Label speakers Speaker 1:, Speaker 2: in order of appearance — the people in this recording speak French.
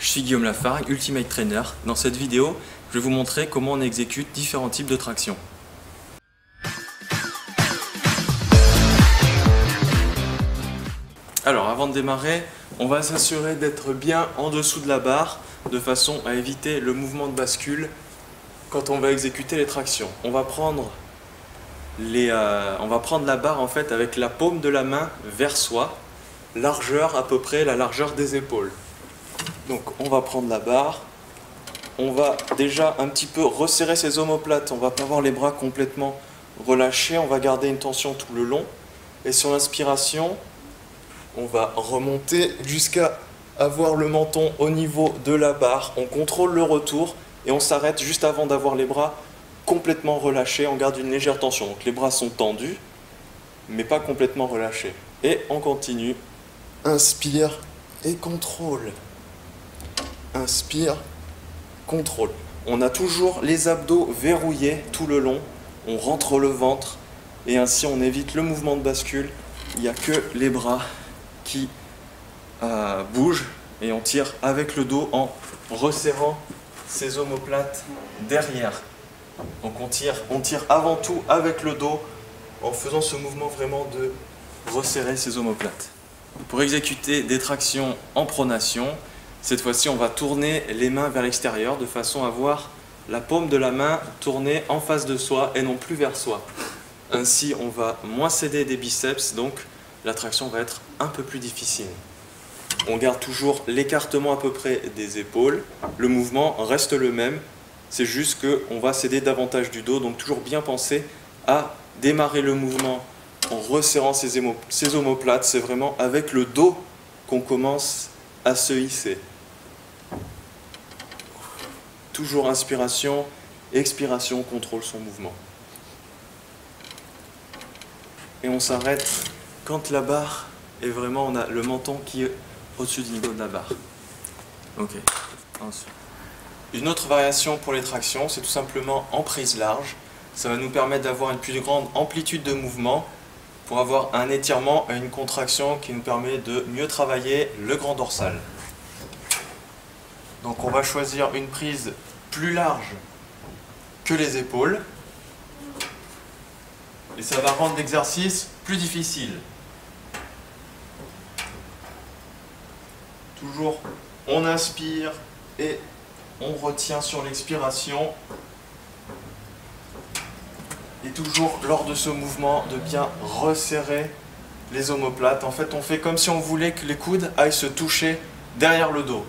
Speaker 1: suis Guillaume Lafargue, Ultimate Trainer. Dans cette vidéo, je vais vous montrer comment on exécute différents types de tractions. Alors avant de démarrer, on va s'assurer d'être bien en dessous de la barre de façon à éviter le mouvement de bascule quand on va exécuter les tractions. On va prendre la barre en fait avec la paume de la main vers soi, largeur à peu près la largeur des épaules. Donc on va prendre la barre, on va déjà un petit peu resserrer ses omoplates, on va pas avoir les bras complètement relâchés, on va garder une tension tout le long et sur l'inspiration, on va remonter jusqu'à avoir le menton au niveau de la barre, on contrôle le retour et on s'arrête juste avant d'avoir les bras complètement relâchés, on garde une légère tension. Donc les bras sont tendus, mais pas complètement relâchés. Et on continue. Inspire et contrôle. Inspire, contrôle. On a toujours les abdos verrouillés tout le long. On rentre le ventre et ainsi on évite le mouvement de bascule. Il n'y a que les bras qui bougent et on tire avec le dos en resserrant ses omoplates derrière. Donc on tire avant tout avec le dos en faisant ce mouvement vraiment de resserrer ses omoplates. Pour exécuter des tractions en pronation, cette fois-ci on va tourner les mains vers l'extérieur de façon à avoir la paume de la main tournée en face de soi et non plus vers soi. Ainsi on va moins céder des biceps, donc la traction va être un peu plus difficile. On garde toujours l'écartement à peu près des épaules, le mouvement reste le même, c'est juste qu'on va céder davantage du dos, donc toujours bien penser à démarrer le mouvement en resserrant ses omoplates, c'est vraiment avec le dos qu'on commence à se hisser. Toujours inspiration, expiration, on contrôle son mouvement. Et on s'arrête quand la barre est vraiment, on a le menton qui est au-dessus du niveau de la barre. Ok. Ensuite. Une autre variation pour les tractions, c'est tout simplement en prise large. Ça va nous permettre d'avoir une plus grande amplitude de mouvement pour avoir un étirement et une contraction qui nous permet de mieux travailler le grand dorsal. Donc on va choisir une prise plus large que les épaules et ça va rendre l'exercice plus difficile. Toujours, on inspire et on retient sur l'expiration. Et toujours, lors de ce mouvement, de bien resserrer les omoplates. En fait, on fait comme si on voulait que les coudes aillent se toucher derrière le dos.